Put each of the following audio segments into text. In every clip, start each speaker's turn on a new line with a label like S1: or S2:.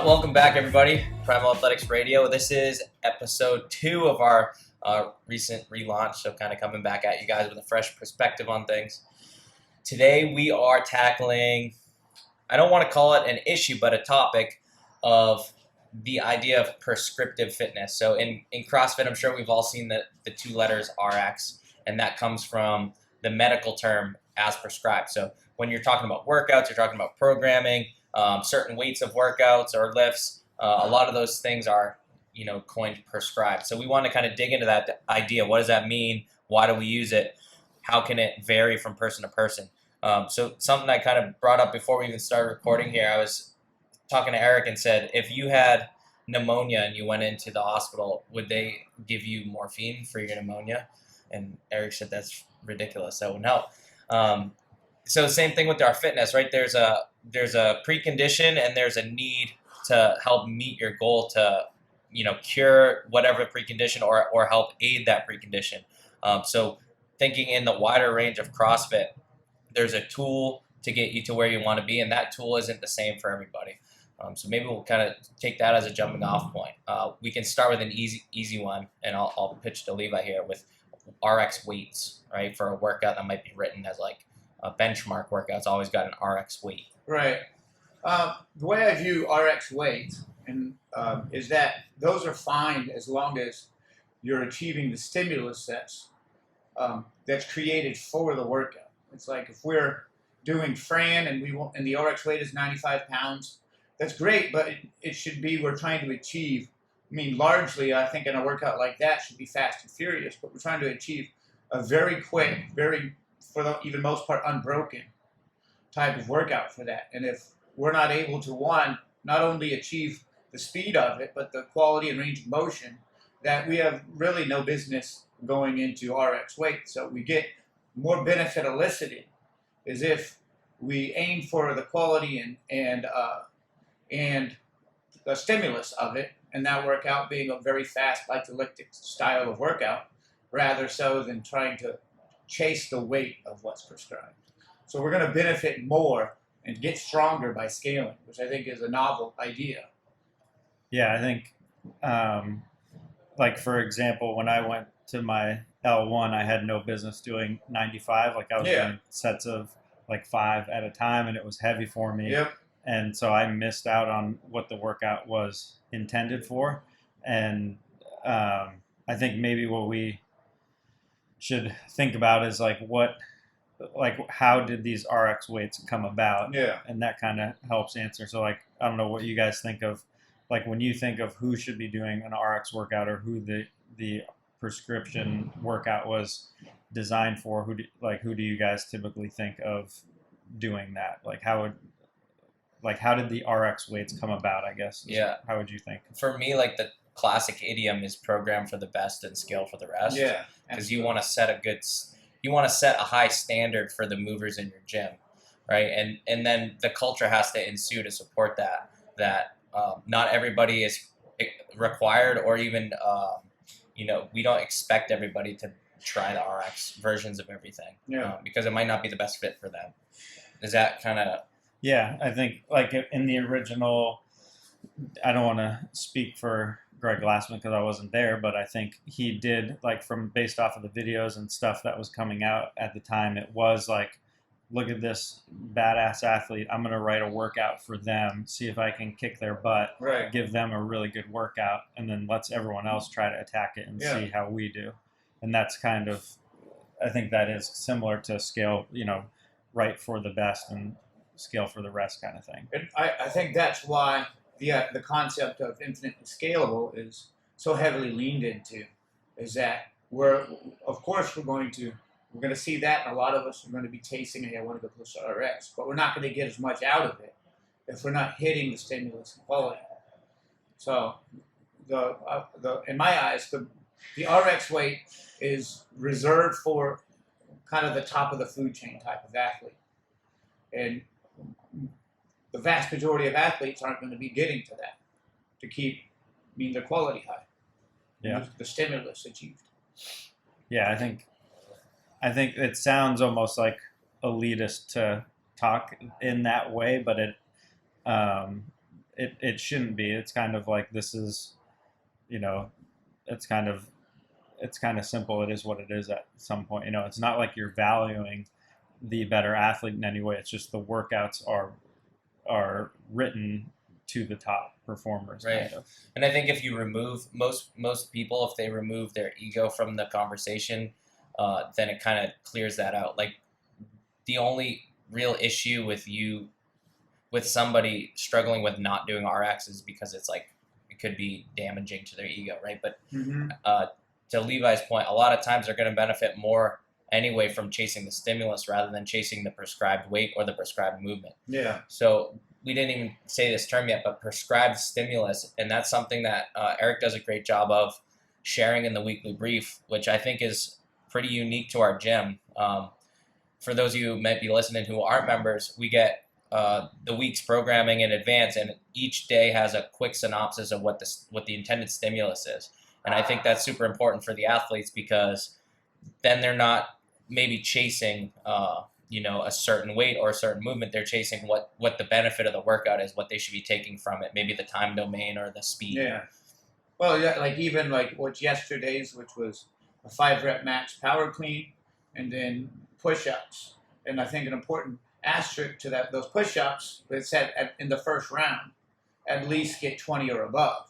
S1: Welcome back, everybody. Primal Athletics Radio. This is episode 2 of our recent relaunch, so kind of coming back at you guys with a fresh perspective on things. Today we are tackling, I don't want to call it an issue, but a topic of the idea of prescriptive fitness. So in CrossFit, I'm sure we've all seen the 2 letters RX, and that comes from the medical term as prescribed. So when you're talking about workouts, you're talking about programming, certain weights of workouts or lifts, a lot of those things are, coined prescribed. So we want to kind of dig into that idea. What does that mean? Why do we use it? How can it vary from person to person? So something I kind of brought up before we even started recording here, I was talking to Eric and said, if you had pneumonia and you went into the hospital, would they give you morphine for your pneumonia? And Eric said, that's ridiculous. That wouldn't help. So same thing with our fitness, right? There's a precondition and there's a need to help meet your goal to, cure whatever precondition or help aid that precondition. So thinking in the wider range of CrossFit, there's a tool to get you to where you want to be, and that tool isn't the same for everybody. So maybe we'll kind of take that as a jumping off point. We can start with an easy one, and I'll pitch to Levi here with RX weights, right? For a workout that might be written as like a benchmark workout's always got an RX weight.
S2: Right. The way I view RX weights is that those are fine as long as you're achieving the stimulus that's created for the workout. It's like if we're doing Fran and the RX weight is 95 pounds, that's great, but it should be we're trying to achieve. Largely, I think in a workout like that should be fast and furious, but we're trying to achieve a very quick, for the even most part, unbroken type of workout for that. And if we're not able to, not only achieve the speed of it, but the quality and range of motion, that we have really no business going into RX weight. So we get more benefit elicited as if we aim for the quality and the stimulus of it, and that workout being a very fast glycolytic style of workout, rather so than trying to chase the weight of what's prescribed. So we're going to benefit more and get stronger by scaling, which I think is a novel idea.
S3: Yeah, I think, for example, when I went to my L1, I had no business doing 95. I was doing sets of 5 at a time, and it was heavy for me.
S2: Yep.
S3: And so I missed out on what the workout was intended for. And I think maybe what we should think about is how did these RX weights come about?
S2: Yeah.
S3: And that kind of helps answer. So I don't know what you guys think of, when you think of who should be doing an RX workout or who the prescription workout was designed for, who do you guys typically think of doing that? How did the RX weights come about, I guess?
S1: Yeah.
S3: How would you think?
S1: For me, the classic idiom is program for the best and scale for the rest.
S2: Yeah.
S1: Because you want to set a high standard for the movers in your gym, right? And then the culture has to ensue to support that not everybody is required, or even we don't expect everybody to try the RX versions of everything, because it might not be the best fit for them. Is that kind of?
S3: Yeah, I think in the original, I don't want to speak for Greg Glassman because I wasn't there, but I think he did, based off of the videos and stuff that was coming out at the time, it was look at this badass athlete, I'm going to write a workout for them, see if I can kick their butt,
S2: right,
S3: give them a really good workout, and then let's everyone else try to attack it and see how we do. And that's kind of, I think that is similar to scale, write for the best and scale for the rest kind of thing.
S2: And I think that's why the concept of infinitely scalable is so heavily leaned into, is that we're going to see that, and a lot of us are going to be tasting, hey, I want to go push RX, but we're not going to get as much out of it if we're not hitting the stimulus and quality. So in my eyes, the RX weight is reserved for kind of the top of the food chain type of athlete. And the vast majority of athletes aren't going to be getting to that to keep their quality high.
S3: Yeah.
S2: The stimulus achieved.
S3: Yeah, I think it sounds almost elitist to talk in that way, but it shouldn't be. It's kind of like this is, it's kind of simple. It is what it is at some point. It's not like you're valuing the better athlete in any way. It's just the workouts are written to the top performers.
S1: Right.
S3: Kind of.
S1: And I think if you remove most people, if they remove their ego from the conversation, then it kind of clears that out. Like the only real issue with somebody struggling with not doing RX is because it's like it could be damaging to their ego, right? But to Levi's point, a lot of times they're going to benefit more anyway from chasing the stimulus rather than chasing the prescribed weight or the prescribed movement.
S2: Yeah.
S1: So we didn't even say this term yet, but prescribed stimulus, and that's something that Eric does a great job of sharing in the weekly brief, which I think is pretty unique to our gym. For those of you who might be listening who aren't members, we get the week's programming in advance, and each day has a quick synopsis of what the intended stimulus is. And I think that's super important for the athletes because then they're not maybe chasing a certain weight or a certain movement. They're chasing what the benefit of the workout is, what they should be taking from it, maybe the time domain or the speed.
S2: Yeah. Well, yeah, like even like what's yesterday's, which was a 5-rep max power clean and then push-ups. And I think an important asterisk to that, those push-ups, it said in the first round, at least get 20 or above.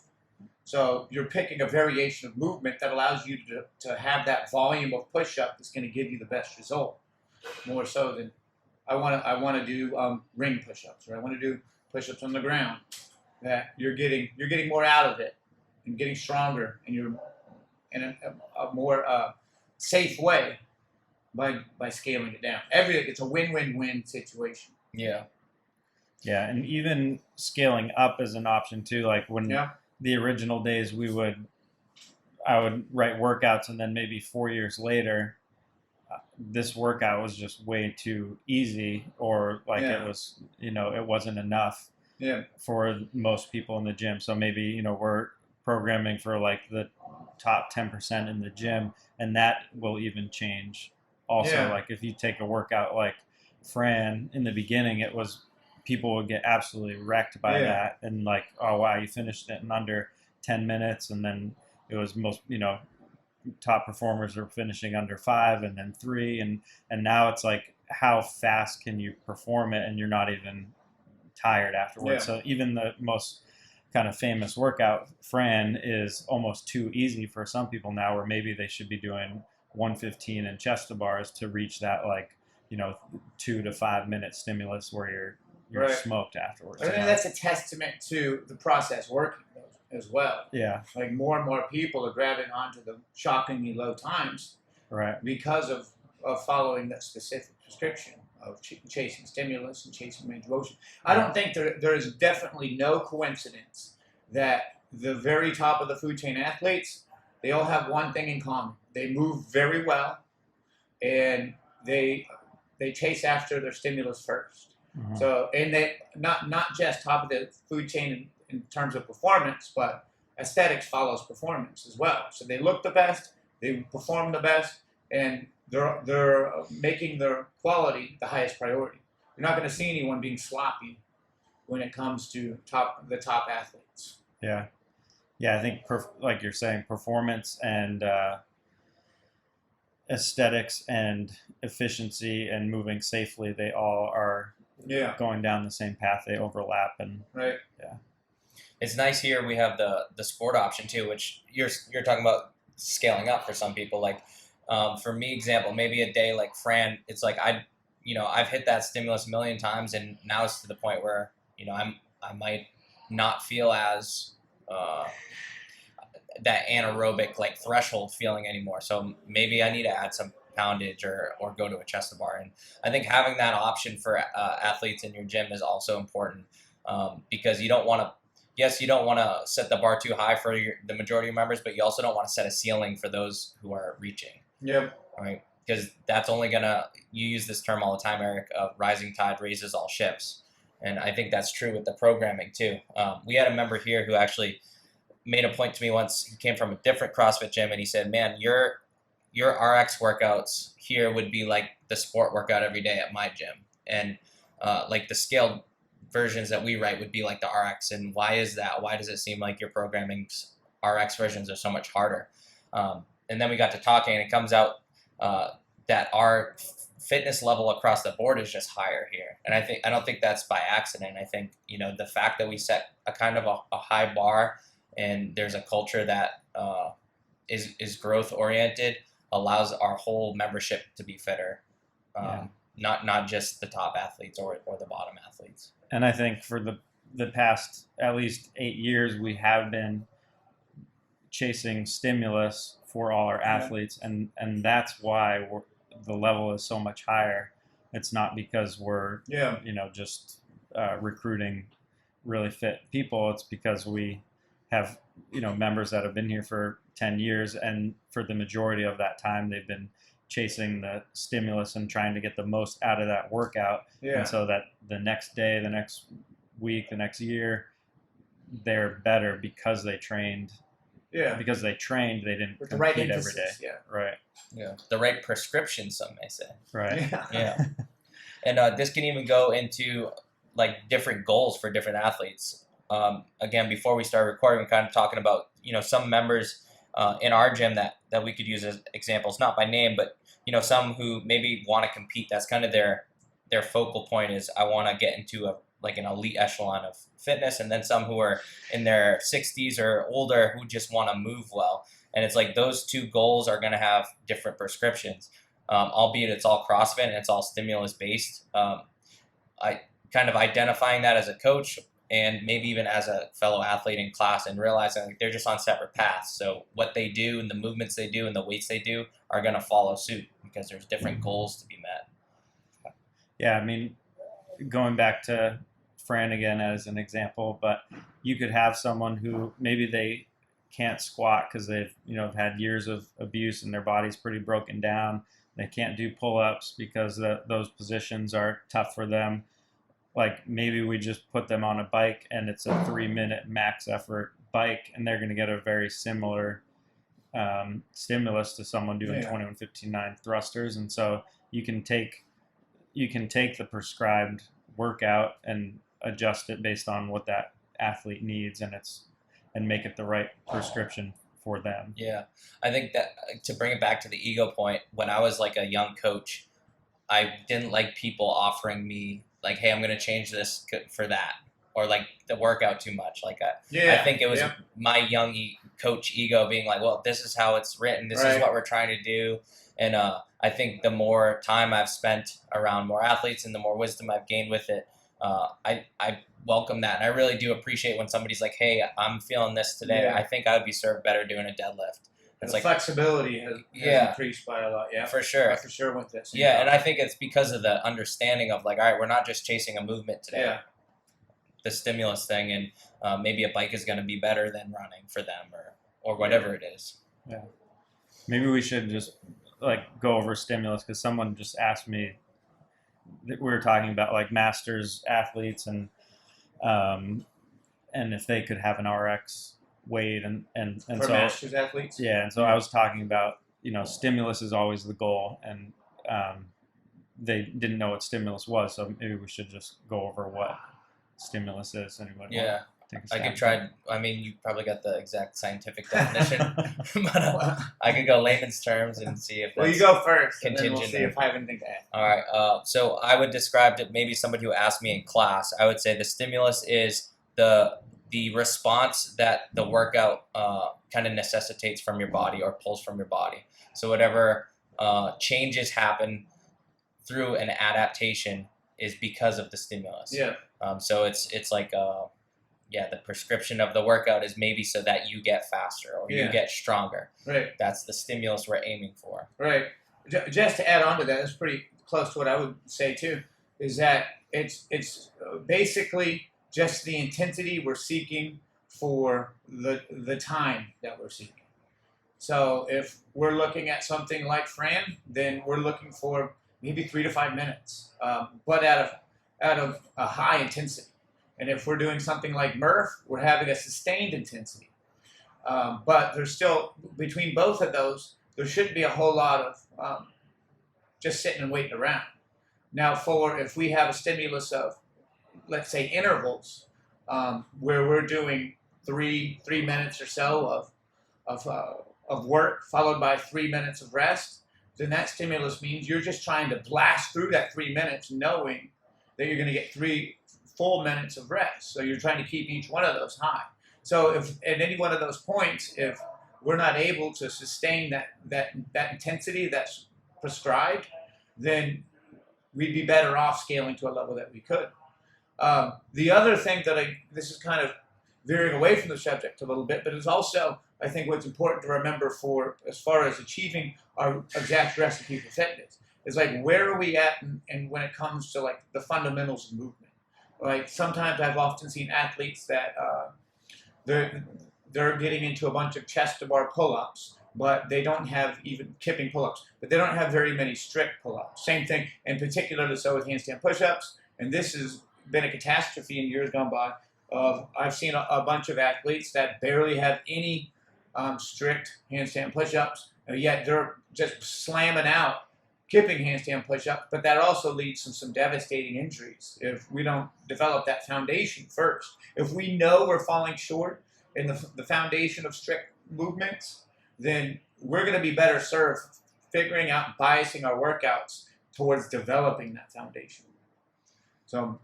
S2: So you're picking a variation of movement that allows you to have that volume of push-up that's going to give you the best result. More so than I want to do ring push-ups, or I want to do push-ups on the ground. That you're getting more out of it and getting stronger, and you're in a more safe way by scaling it down. It's a win-win-win situation.
S1: Yeah.
S3: Yeah, and even scaling up is an option too. Like when the original days, I would write workouts, and then maybe 4 years later, this workout was just way too easy, or like it was, it wasn't enough for most people in the gym. So maybe, we're programming for like the top 10% in the gym, and that will even change. Also, like if you take a workout like Fran in the beginning, it was people would get absolutely wrecked by that, and like, oh wow, you finished it in under 10 minutes, and then it was most, top performers are finishing under 5 and then 3, and now it's like how fast can you perform it and you're not even tired afterwards. So even the most kind of famous workout, Fran, is almost too easy for some people now, where maybe they should be doing 115 in chest to bars to reach that 2 to 5 minute stimulus where you're smoked afterwards.
S2: I think that's a testament to the process working as well.
S3: Yeah.
S2: Like more and more people are grabbing onto the shockingly low times, because of following that specific prescription of chasing stimulus and chasing range of motion. I don't think there is definitely no coincidence that the very top of the food chain athletes, they all have one thing in common. They move very well, and they chase after their stimulus first. Mm-hmm. So, and they not just top of the food chain in terms of performance, but aesthetics follows performance as well. So they look the best, they perform the best, and they're making their quality the highest priority. You're not going to see anyone being sloppy when it comes to the top athletes.
S3: Yeah. I think like you're saying, performance and aesthetics and efficiency and moving safely, they all are going down the same path. They overlap, and
S1: it's nice here we have the sport option too, which you're talking about scaling up for some people. Like for me, example, maybe a day like Fran, it's like I've hit that stimulus a million times, and now it's to the point where I might not feel as that anaerobic like threshold feeling anymore. So maybe I need to add some poundage or go to a chest to bar. And I think having that option for athletes in your gym is also important, because you don't want to set the bar too high for the majority of members, but you also don't want to set a ceiling for those who are reaching.
S2: Yep.
S1: Right. Because that's only you use this term all the time, Eric, rising tide raises all ships. And I think that's true with the programming too. We had a member here who actually made a point to me once. He came from a different CrossFit gym, and he said, man, your RX workouts here would be like the sport workout every day at my gym. And like the scale versions that we write would be like the RX, and why is that? Why does it seem like your programming's RX versions are so much harder? And then we got to talking, and it comes out that our fitness level across the board is just higher here. And I don't think that's by accident. I think, the fact that we set a kind of a high bar, and there's a culture that is growth oriented, allows our whole membership to be fitter. Not just the top athletes or the bottom athletes.
S3: And I think for the past at least 8 years, we have been chasing stimulus for all our athletes, and that's why the level is so much higher. It's not because we're just recruiting really fit people. It's because we have members that have been here for 10 years, and for the majority of that time they've been chasing the stimulus and trying to get the most out of that workout. And so that the next day, the next week, the next year, they're better because they trained. Because they trained, they didn't
S2: with
S3: compete
S2: the right
S3: every
S2: emphasis,
S3: day. Right.
S1: Yeah. The right prescription, some may say.
S3: Right.
S1: Yeah. And this can even go into like different goals for different athletes. Again, before we start recording, we're kind of talking about, some members in our gym that we could use as examples, not by name, but, some who maybe want to compete. That's kind of their focal point is, I want to get into an elite echelon of fitness. And then some who are in their 60s or older who just want to move well. And it's like those two goals are going to have different prescriptions, albeit it's all CrossFit and it's all stimulus based. I kind of identifying that as a coach and maybe even as a fellow athlete in class, and realizing like they're just on separate paths. So what they do and the movements they do and the weights they do are going to follow suit because there's different goals to be met.
S3: Yeah, I mean, going back to Fran again as an example, but you could have someone who maybe they can't squat because they've had years of abuse and their body's pretty broken down. They can't do pull-ups because those positions are tough for them. Like maybe we just put them on a bike and it's a 3-minute max effort bike, and they're going to get a very similar stimulus to someone doing 21:59 thrusters. And so you can take the prescribed workout and adjust it based on what that athlete needs, and make it the right prescription for them.
S1: Yeah. I think that to bring it back to the ego point, when I was like a young coach, I didn't like people offering me like, hey, I'm going to change this for that, or like the workout too much. Like I think it was my young coach ego being like, well, this is how it's written. This is what we're trying to do. And I think the more time I've spent around more athletes and the more wisdom I've gained with it, I welcome that. And I really do appreciate when somebody's like, hey, I'm feeling this today. I think I would be served better doing a deadlift.
S2: It's like flexibility has increased by a lot. Yeah,
S1: for sure.
S2: I for sure with this.
S1: Yeah, and I think it's because of the understanding of like, all right, we're not just chasing a movement today.
S2: Yeah.
S1: The stimulus thing, and maybe a bike is going to be better than running for them, or whatever it is.
S3: Yeah. Maybe we should just like go over stimulus, because someone just asked me. We were talking about like masters athletes and if they could have an RX weight and
S2: for
S3: so
S2: masters athletes.
S3: Yeah, and so I was talking about stimulus is always the goal, and they didn't know what stimulus was, so maybe we should just go over what stimulus is. Anybody?
S1: Yeah, I could try. I mean, you probably got the exact scientific definition, but I could go layman's terms and see if.
S2: Well, you go first,
S1: contingent.
S2: and then we'll see if I have anything to add.
S1: All right. So I would describe to maybe somebody who asked me in class. I would say the stimulus is the response that the workout kind of necessitates from your body or pulls from your body. So whatever changes happen through an adaptation is because of the stimulus.
S2: Yeah.
S1: So it's like the prescription of the workout is maybe so that you get faster or you get stronger.
S2: Right.
S1: That's the stimulus we're aiming for.
S2: Right. Just to add on to that, it's pretty close to what I would say too, is that it's basically just the intensity we're seeking for the time that we're seeking. So if we're looking at something like Fran, then we're looking for maybe 3 to 5 minutes, but out of a high intensity. And if we're doing something like Murph, we're having a sustained intensity. But there's still, between both of those, there shouldn't be a whole lot of just sitting and waiting around. Now, if we have a stimulus of let's say, intervals where we're doing three minutes or so of work followed by 3 minutes of rest, then that stimulus means you're just trying to blast through that 3 minutes, knowing that you're going to get 3 full minutes of rest. So you're trying to keep each one of those high. So if at any one of those points, if we're not able to sustain that intensity that's prescribed, then we'd be better off scaling to a level that we could. The other thing this is kind of veering away from the subject a little bit, but it's also, I think, what's important to remember for as far as achieving our exact recipe for fitness is like, where are we at and when it comes to like the fundamentals of movement. Like sometimes I've often seen athletes that they're getting into a bunch of chest to bar pull-ups, but they don't have even kipping pull-ups, but they don't have very many strict pull-ups. Same thing, in particular, so with handstand push-ups, and this has been a catastrophe in years gone by. I've seen a bunch of athletes that barely have any strict handstand push-ups, yet they're just slamming out kipping handstand push-ups, but that also leads to some devastating injuries if we don't develop that foundation first. If we know we're falling short in the foundation of strict movements, then we're going to be better served figuring out, biasing our workouts towards developing that foundation. So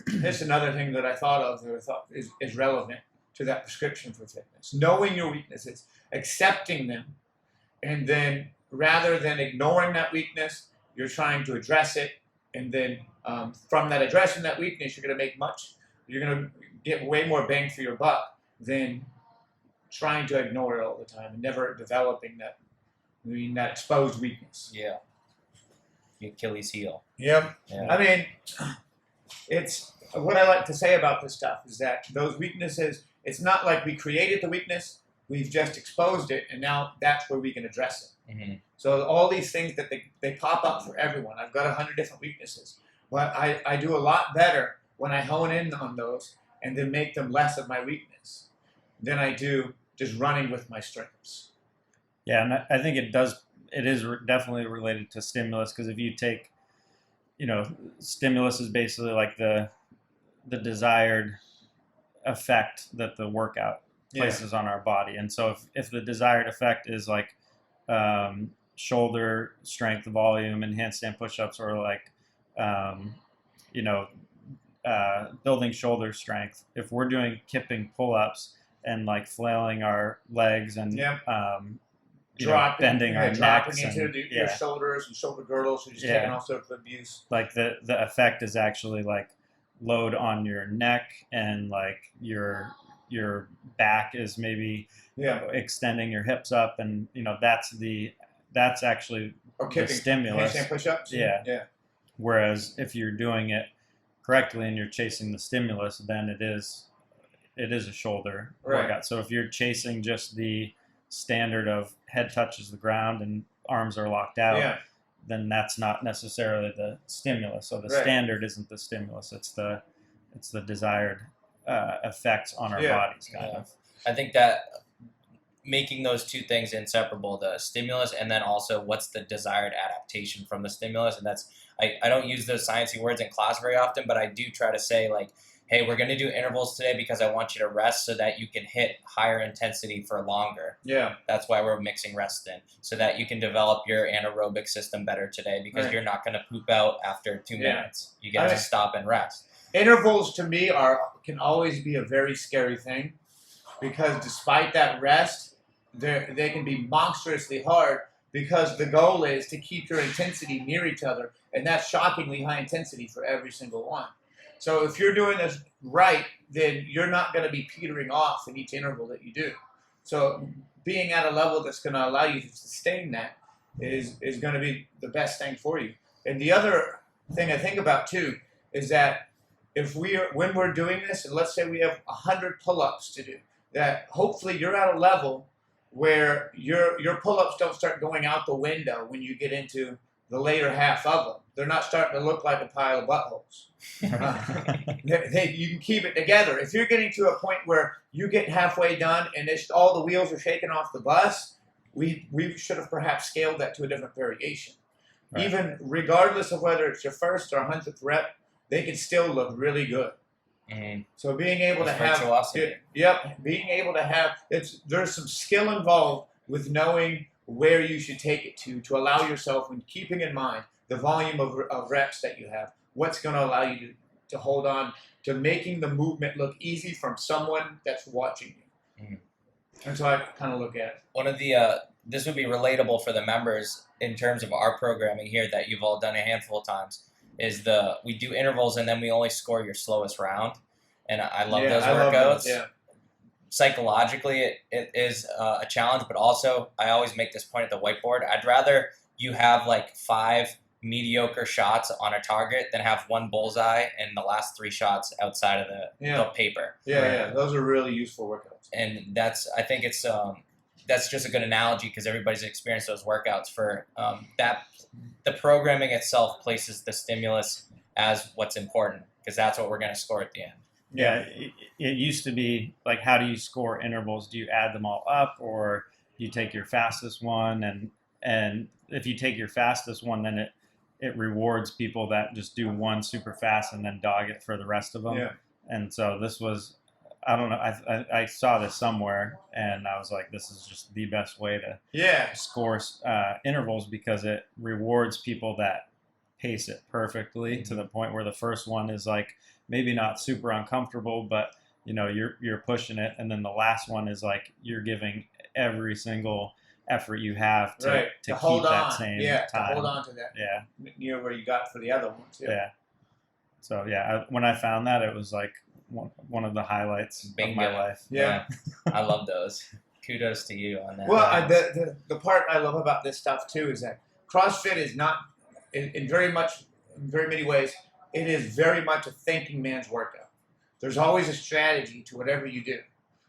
S2: this is another thing that I thought of that I thought is relevant to that prescription for fitness. Knowing your weaknesses, accepting them, and then rather than ignoring that weakness, you're trying to address it, and then from that addressing that weakness, you're going to get way more bang for your buck than trying to ignore it all the time and never developing that exposed weakness.
S1: Yeah. The Achilles heel.
S2: Yep.
S1: Yeah.
S2: I mean, it's what I like to say about this stuff is that those weaknesses, it's not like we created the weakness, we've just exposed it, and now that's where we can address it.
S1: Mm-hmm.
S2: So all these things that they pop up for everyone. I've got 100 different weaknesses, but I do a lot better when I hone in on those and then make them less of my weakness than I do just running with my strengths.
S3: Yeah, and I think it is definitely related to stimulus, because if you take, stimulus is basically like the desired effect that the workout places on our body. And so if the desired effect is like shoulder strength volume and handstand push-ups, or like building shoulder strength, if we're doing kipping pull-ups and like flailing our legs and bending our necks
S2: into your shoulders and shoulder girdles, so just taking all sorts of abuse.
S3: Like the effect is actually like load on your neck, and like your back is maybe extending your hips up, and that's actually the stimulus.
S2: Handstand push-ups.
S3: Yeah. Whereas if you're doing it correctly and you're chasing the stimulus, then it is a shoulder workout. So if you're chasing just the standard of head touches the ground and arms are locked out, then that's not necessarily the stimulus. So the standard isn't the stimulus; it's the desired effects on our bodies, kind of.
S1: I think that making those two things inseparable, the stimulus and then also what's the desired adaptation from the stimulus, and that's I don't use those sciencey words in class very often, but I do try to say like, hey, we're going to do intervals today because I want you to rest so that you can hit higher intensity for longer.
S2: Yeah.
S1: That's why we're mixing rest in, so that you can develop your anaerobic system better today, because you're not going to poop out after 2 minutes. You get to stop and rest.
S2: Intervals to me can always be a very scary thing, because despite that rest, they can be monstrously hard, because the goal is to keep your intensity near each other, and that's shockingly high intensity for every single one. So if you're doing this right, then you're not going to be petering off in each interval that you do. So being at a level that's going to allow you to sustain that is going to be the best thing for you. And the other thing I think about too is that when we're doing this, and let's say we have 100 pull-ups to do, that hopefully you're at a level where your pull-ups don't start going out the window when you get into the later half of them. They're not starting to look like a pile of buttholes. You can keep it together. If you're getting to a point where you get halfway done and all the wheels are shaking off the bus, we should have perhaps scaled that to a different variation. Right. Even regardless of whether it's your first or 100th rep, they can still look really good.
S1: Mm-hmm.
S2: So being able to have,
S1: virtuosity.
S2: being able to have, there's some skill involved with knowing where you should take it to allow yourself, when keeping in mind the volume of reps that you have, what's going to allow you to hold on to making the movement look easy from someone that's watching you.
S1: Mm-hmm.
S2: And so I kind of look at it.
S1: One of the this would be relatable for the members in terms of our programming here that you've all done a handful of times. Is we do intervals and then we only score your slowest round, and I love those workouts.
S2: Love those,
S1: Psychologically, it is a challenge, but also I always make this point at the whiteboard. I'd rather you have like 5 mediocre shots on a target than have 1 bullseye and the last 3 shots outside of the paper.
S2: Yeah, those are really useful workouts.
S1: And I think it's that's just a good analogy because everybody's experienced those workouts. For the programming itself places the stimulus as what's important because that's what we're going to score at the end.
S3: Yeah, it used to be like, how do you score intervals? Do you add them all up, or you take your fastest one? And if you take your fastest one, then it rewards people that just do one super fast and then dog it for the rest of them.
S2: Yeah.
S3: And so this was, I don't know, I saw this somewhere, and I was like, this is just the best way to score intervals because it rewards people that pace it perfectly to the point where the first one is like maybe not super uncomfortable, but you're pushing it, and then the last one is like you're giving every single effort you have to keep
S2: hold
S3: that
S2: on.
S3: same time.
S2: To hold on to that. Near where you got for the other ones.
S3: Yeah. So when I found that, it was like one of the highlights of my life.
S2: Yeah.
S1: I love those. Kudos to you on that.
S2: Well, the part I love about this stuff too is that CrossFit is not, in very many ways, it is very much a thinking man's workout. There's always a strategy to whatever you do.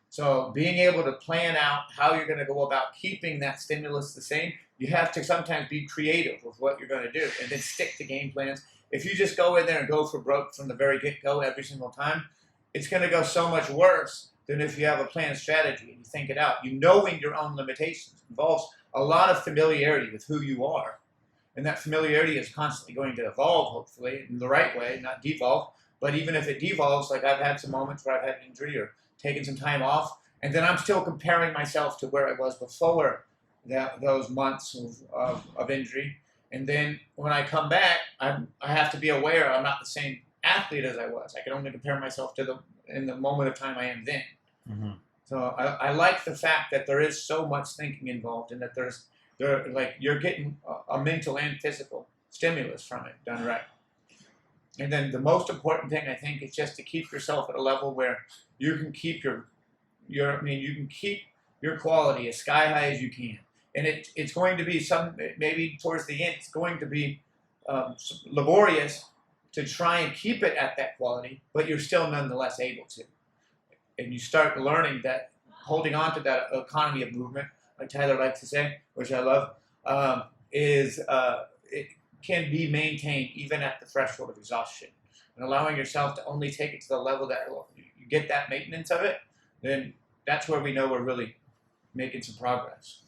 S2: So being able to plan out how you're going to go about keeping that stimulus the same, you have to sometimes be creative with what you're going to do and then stick to game plans. If you just go in there and go for broke from the very get-go every single time, it's going to go so much worse than if you have a planned strategy and you think it out. Knowing your own limitations involves a lot of familiarity with who you are. And that familiarity is constantly going to evolve, hopefully, in the right way, not devolve. But even if it devolves, like I've had some moments where I've had an injury or taken some time off, and then I'm still comparing myself to where I was before those months of injury. And then when I come back, I have to be aware I'm not the same athlete as I was. I can only compare myself to in the moment of time I am then. Mm-hmm. So I like the fact that there is so much thinking involved, and that you're getting a mental and physical stimulus from it done right. And then the most important thing, I think, is just to keep yourself at a level where you can keep you can keep your quality as sky high as you can. And it's going to be maybe towards the end, it's going to be laborious to try and keep it at that quality, but you're still nonetheless able to. And you start learning that holding on to that economy of movement, like Tyler likes to say, which I love, it can be maintained even at the threshold of exhaustion. And allowing yourself to only take it to the level that you get that maintenance of it, then that's where we know we're really making some progress.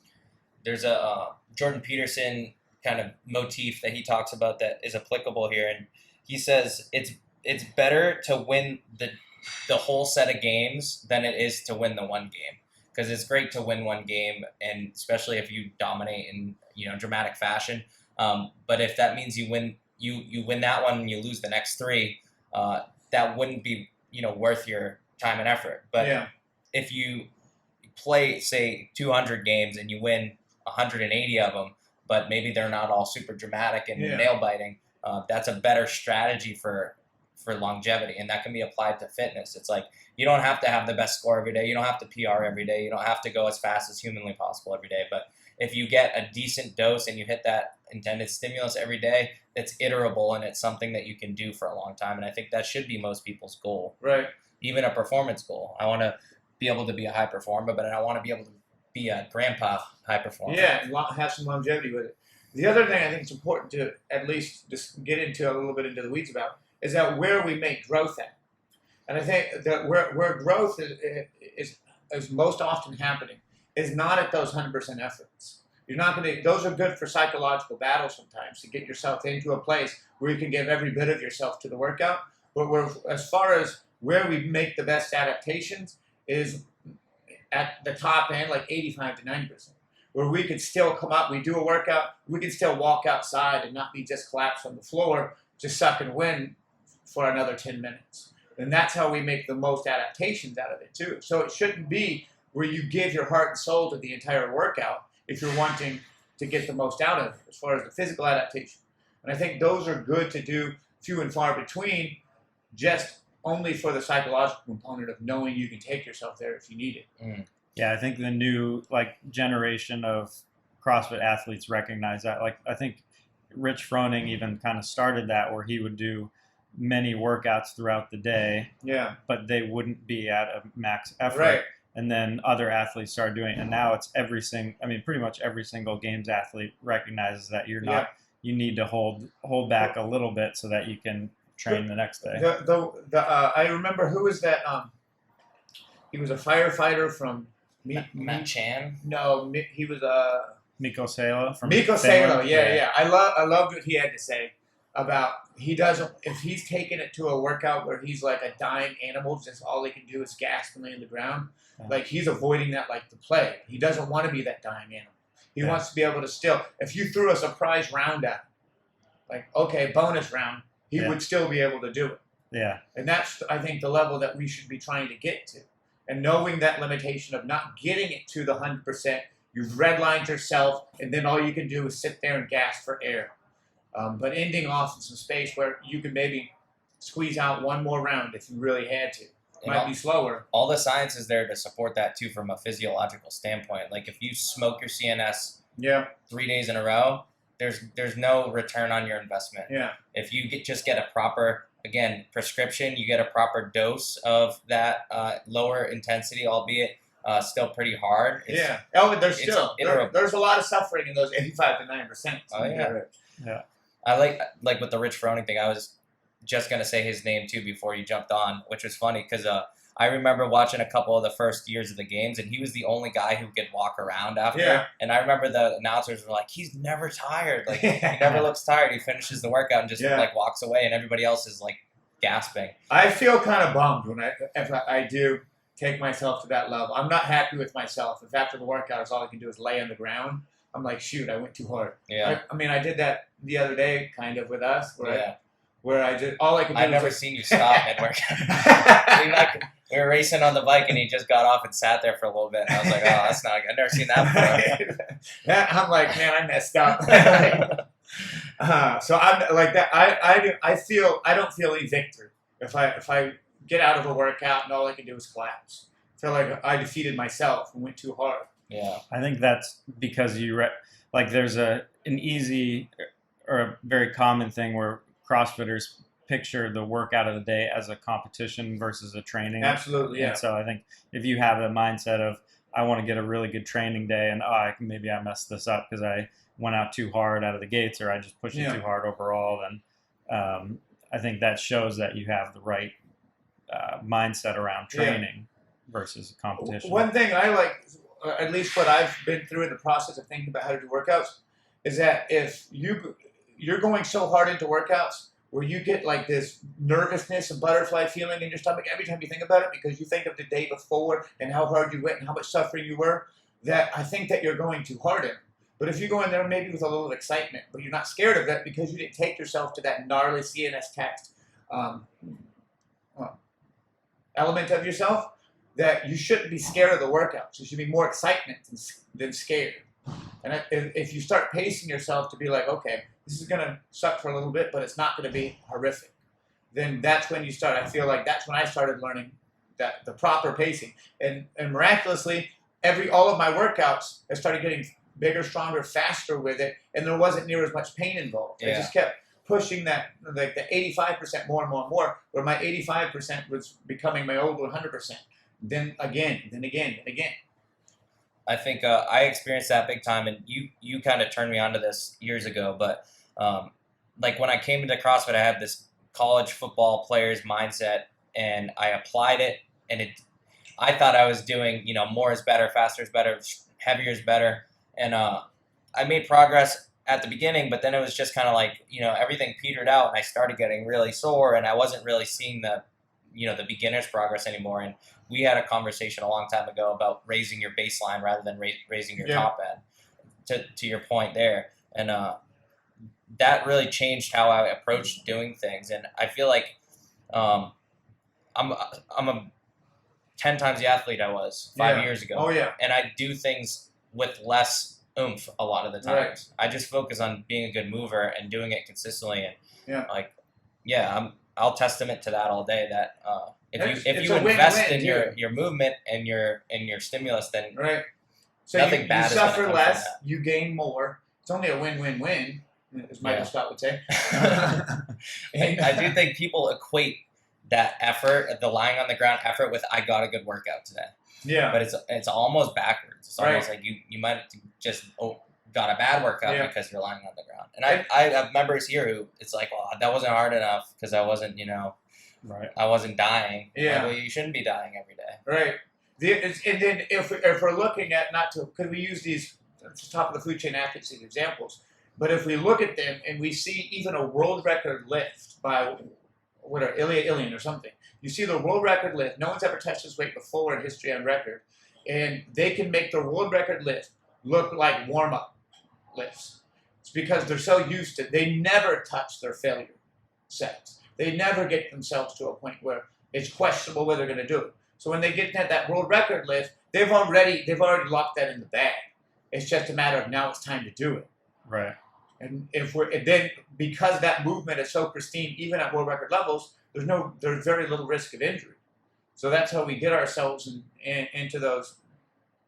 S1: There's a Jordan Peterson kind of motif that he talks about that is applicable here, and he says it's better to win the whole set of games than it is to win the one game, because it's great to win one game, and especially if you dominate in dramatic fashion. But if that means you win that one and you lose the next 3, that wouldn't be worth your time and effort. But if you play, say, 200 games and you win 180 of them, but maybe they're not all super dramatic and nail biting, that's a better strategy for longevity, and that can be applied to fitness. It's like you don't have to have the best score every day. You don't have to PR every day. You don't have to go as fast as humanly possible every day. But if you get a decent dose and you hit that intended stimulus every day, it's iterable and it's something that you can do for a long time. And I think that should be most people's goal.
S2: Right.
S1: Even a performance goal. I want to be able to be a high performer, but I want to be able to be a grandpa high performer.
S2: Yeah, and have some longevity with it. The other thing I think it's important to at least just get into a little bit into the weeds about is that where we make growth at. And I think that where growth is most often happening is not at those 100% efforts. You're not going to. Those are good for psychological battles sometimes, to get yourself into a place where you can give every bit of yourself to the workout. But as far as where we make the best adaptations is at the top end, like 85 to 90%, where we could still come up, we do a workout, we can still walk outside and not be just collapsed on the floor, just sucking wind for another 10 minutes. And that's how we make the most adaptations out of it too. So it shouldn't be where you give your heart and soul to the entire workout if you're wanting to get the most out of it as far as the physical adaptation. And I think those are good to do few and far between, just only for the psychological component of knowing you can take yourself there if you need it.
S1: Mm.
S3: Yeah, I think the new generation of CrossFit athletes recognize that. Like, I think Rich Froning even kind of started that, where he would do many workouts throughout the day,
S2: Yeah.
S3: but they wouldn't be at a max effort.
S2: Right.
S3: And then other athletes started doing it, and now it's pretty much every single games athlete recognizes that you're not.
S2: Yeah.
S3: You need to hold back a little bit so that you can train the next day.
S2: I remember, who was that? He was a firefighter from
S1: Matt Chan.
S2: No, he was
S3: Miko Salo from
S2: Miko
S3: Finland.
S2: Salo. Yeah. I loved what he had to say about, if he's taking it to a workout where he's like a dying animal, just all he can do is gasp and lay on the ground.
S3: Yeah.
S2: Like, he's avoiding that like the plague. He doesn't want to be that dying animal. He wants to be able to still, if you threw a surprise round at him, like, okay, bonus round, he would still be able to do it.
S3: Yeah.
S2: And that's, I think, the level that we should be trying to get to. And knowing that limitation of not getting it to the 100%, you've redlined yourself, and then all you can do is sit there and gasp for air. But ending off in some space where you can maybe squeeze out one more round if you really had to. Might be slower.
S1: All the science is there to support that too, from a physiological standpoint. Like, if you smoke your CNS 3 days in a row, there's no return on your investment.
S2: Yeah.
S1: If you just get a proper, again, prescription, you get a proper dose of that lower intensity, albeit still pretty hard.
S2: There's a lot of suffering in those 85 to 9%.
S1: Oh yeah.
S3: Yeah.
S1: I like with the Rich Froning thing. I was just gonna say his name too before you jumped on, which was funny because I remember watching a couple of the first years of the games, and he was the only guy who could walk around after.
S2: Yeah.
S1: And I remember the announcers were like, "He's never tired. Like, he never looks tired. He finishes the workout and just like walks away, and everybody else is like gasping."
S2: I feel kind of bummed if I do take myself to that level. I'm not happy with myself. If after the workout, all I can do is lay on the ground, I'm like, shoot, I went too hard.
S1: Yeah.
S2: I mean, I did that the other day, kind of, with us, where I did all I could do.
S1: I've never seen you stop mid workout. We were racing on the bike, and he just got off and sat there for a little bit. And I was like, "Oh, that's not good. I've never seen that before."
S2: I'm like, man, I messed up. So I'm like that. I don't feel any victory if I get out of a workout and all I can do is collapse. I feel like I defeated myself and went too hard.
S1: Yeah.
S3: I think that's because there's an easy or a very common thing where CrossFitters picture the workout of the day as a competition versus a training.
S2: Absolutely, yeah.
S3: And so I think if you have a mindset of, I want to get a really good training day, and maybe I messed this up because I went out too hard out of the gates, or I just pushed it too hard overall, then I think that shows that you have the right mindset around training versus competition.
S2: One thing I like, at least what I've been through in the process of thinking about how to do workouts, is that if you're going so hard into workouts where you get like this nervousness and butterfly feeling in your stomach every time you think about it, because you think of the day before and how hard you went and how much suffering you were, that I think that you're going too hard in. But if you go in there maybe with a little excitement, but you're not scared of that because you didn't take yourself to that gnarly CNS taxed element of yourself, that you shouldn't be scared of the workouts. You should be more excitement than scared. And if you start pacing yourself to be like, okay, this is going to suck for a little bit, but it's not going to be horrific, then that's when you start. I feel like that's when I started learning that the proper pacing. And miraculously, all of my workouts, I started getting bigger, stronger, faster with it, and there wasn't near as much pain involved.
S1: Yeah.
S2: I just kept pushing that, like the 85% more and more and more, where my 85% was becoming my old 100%. Then again, then again, and again.
S1: I think I experienced that big time, and you kind of turned me onto this years ago. But like when I came into CrossFit, I had this college football player's mindset, and I applied it, and I thought I was doing, more is better, faster is better, heavier is better, and I made progress at the beginning, but then it was just kind of like, everything petered out, and I started getting really sore, and I wasn't really seeing the beginner's progress anymore. And we had a conversation a long time ago about raising your baseline rather than raising your top end. To your point there, and that really changed how I approached doing things. And I feel like I'm a 10 times the athlete I was 5 years ago.
S2: Oh yeah.
S1: And I do things with less oomph a lot of the times.
S2: Right.
S1: I just focus on being a good mover and doing it consistently. And I'll testament to that all day. That if you invest in your movement and your stimulus, then
S2: right. So
S1: nothing
S2: you
S1: bad is
S2: suffer
S1: gonna come
S2: less,
S1: from
S2: you gain more. It's only a win-win-win, as Michael Scott would say.
S1: I do think people equate that effort, the lying on the ground effort, with I got a good workout today.
S2: Yeah.
S1: But it's almost backwards. It's almost like you might have just got a bad workout because you're lying on the ground. And I have members here who it's like, well, that wasn't hard enough because I wasn't, I wasn't dying.
S2: Yeah.
S1: Like, well, you shouldn't be dying every day.
S2: Right. And then if we're looking at because we use these top of the food chain athletes as examples, but if we look at them and we see even a world record lift by Ilian or something, you see the world record lift. No one's ever touched this weight before in history on record, and they can make the world record lift look like warm up lifts. It's because they're so used to. They never touch their failure sets. They never get themselves to a point where it's questionable whether they're going to do it. So when they get that world record lift, they've already locked that in the bag. It's just a matter of now it's time to do it.
S3: Right.
S2: And then because that movement is so pristine, even at world record levels, there's very little risk of injury. So that's how we get ourselves into those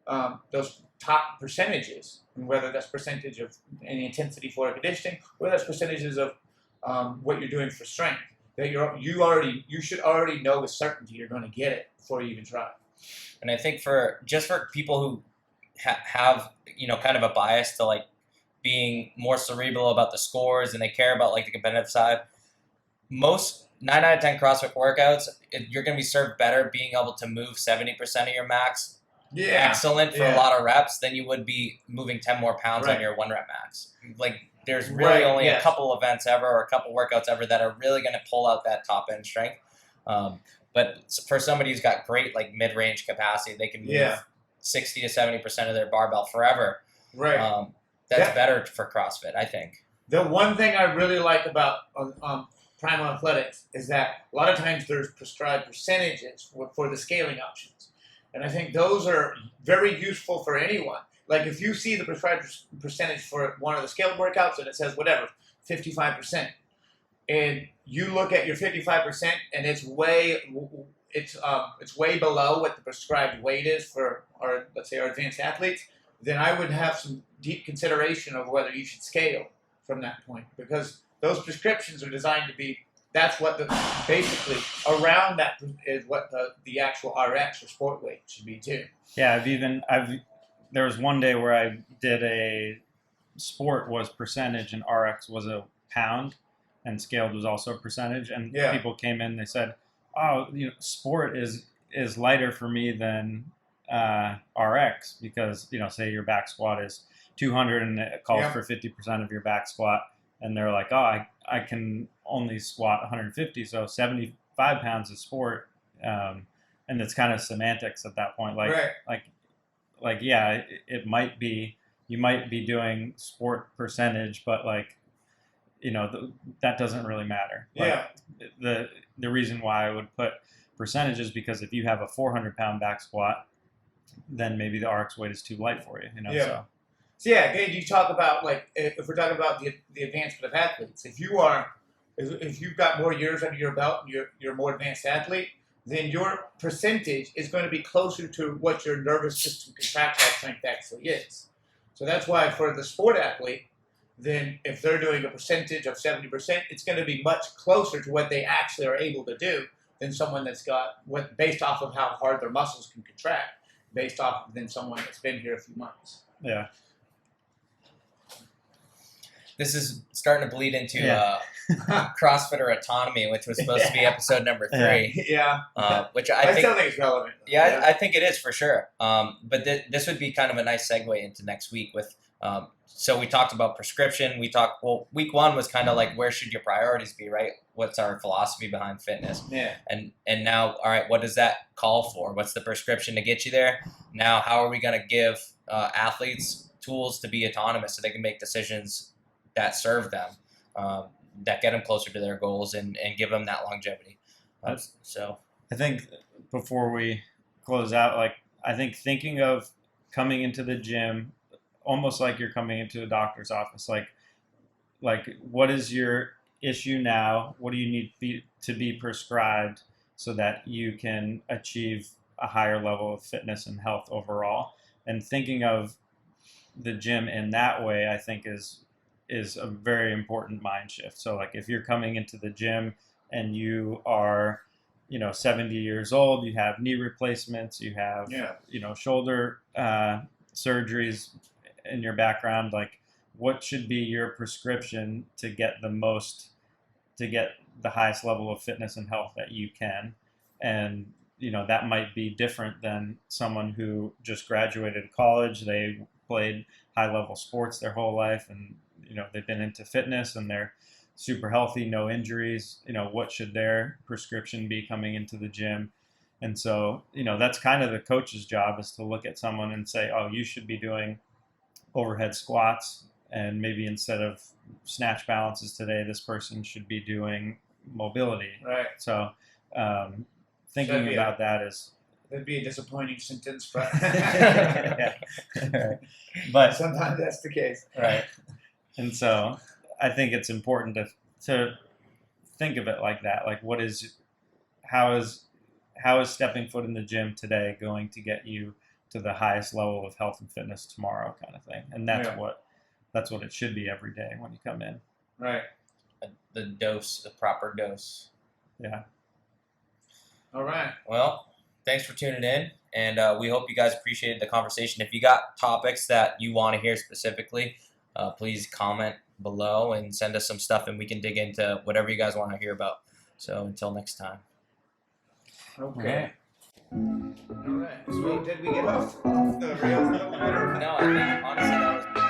S2: top percentages, and whether that's percentage of any intensity for conditioning, or that's percentages of what you're doing for strength. That you should already know with certainty you're going to get it before you even try.
S1: And I think for people who have kind of a bias to like being more cerebral about the scores and they care about like the competitive side, most 9 out of 10 CrossFit workouts, you're going to be served better being able to move 70% of your max.
S2: Yeah.
S1: Excellent for a lot of reps than you would be moving 10 more pounds on your 1 rep max. Like there's really only a couple events ever or a couple workouts ever that are really going to pull out that top end strength. But for somebody who's got great like mid-range capacity, they can move 60 to 70% of their barbell forever.
S2: Right.
S1: That's better for CrossFit, I think.
S2: The one thing I really like about Primal Athletics is that a lot of times there's prescribed percentages for the scaling options. And I think those are very useful for anyone. Like if you see the prescribed percentage for one of the scaled workouts and it says whatever, 55%, and you look at your 55% and it's way below what the prescribed weight is for our advanced athletes, then I would have some deep consideration of whether you should scale from that point, because those prescriptions are designed to be. That's what basically around that is what the actual RX or sport weight should be too.
S3: Yeah, there was one day where I did a sport was percentage and RX was a pound, and scaled was also a percentage. And people came in, they said, "Oh, sport is lighter for me than RX because say your back squat is 200 and it calls for 50% of your back squat." And they're like, "Oh, I can only squat 150, so 75 pounds is sport." And it's kind of semantics at that point. It might be, you might be doing sport percentage, but that doesn't really matter. The reason why I would put percentages because if you have a 400-pound back squat, then maybe the RX weight is too light for you.
S2: So again, you talk about if we're talking about the advancement of athletes, if you've got more years under your belt and you're a more advanced athlete, then your percentage is going to be closer to what your nervous system contractile strength actually is. So that's why for the sport athlete, then if they're doing a percentage of 70%, it's going to be much closer to what they actually are able to do than someone that's got based off of how hard their muscles can contract, based off than someone that's been here a few months.
S3: Yeah.
S1: This is starting to bleed into CrossFitter autonomy, which was supposed to be episode number 3.
S2: Yeah.
S1: Which
S2: I
S1: think,
S2: still think it's relevant.
S1: Yeah, I think it is for sure. But this would be kind of a nice segue into next week with. So we talked about prescription. Week 1 was kind of like, where should your priorities be, right? What's our philosophy behind fitness?
S2: Yeah.
S1: And now, all right, what does that call for? What's the prescription to get you there? Now, how are we going to give athletes tools to be autonomous so they can make decisions that serve them, that get them closer to their goals and give them that longevity? So
S3: I think before we close out, like, I think thinking of coming into the gym almost like you're coming into a doctor's office, like what is your issue now? What do you need to be prescribed so that you can achieve a higher level of fitness and health overall? And thinking of the gym in that way, I think is a very important mind shift. So like, if you're coming into the gym and you are 70 years old, you have knee replacements, you have shoulder surgeries in your background, like, what should be your prescription to get the highest level of fitness and health that you can? And that might be different than someone who just graduated college. They played high level sports their whole life, and they've been into fitness and they're super healthy, no injuries. What should their prescription be coming into the gym? And so that's kind of the coach's job, is to look at someone and say, oh, you should be doing overhead squats, and maybe instead of snatch balances today, this person should be doing mobility.
S2: Right.
S3: So thinking about that is...
S2: That'd be a disappointing sentence, but
S3: yeah. Right. But
S2: sometimes that's the case.
S3: Right. And so I think it's important to think of it like that. Like, how is stepping foot in the gym today going to get you to the highest level of health and fitness tomorrow, kind of thing? And that's what it should be every day when you come in.
S2: Right.
S1: The proper dose.
S3: Yeah.
S2: All right.
S1: Well, thanks for tuning in, and we hope you guys appreciated the conversation. If you got topics that you want to hear specifically, please comment below and send us some stuff, and we can dig into whatever you guys want to hear about. So until next time.
S2: Okay. All right. So did we get off the rails a little bit?
S1: No, I think honestly that was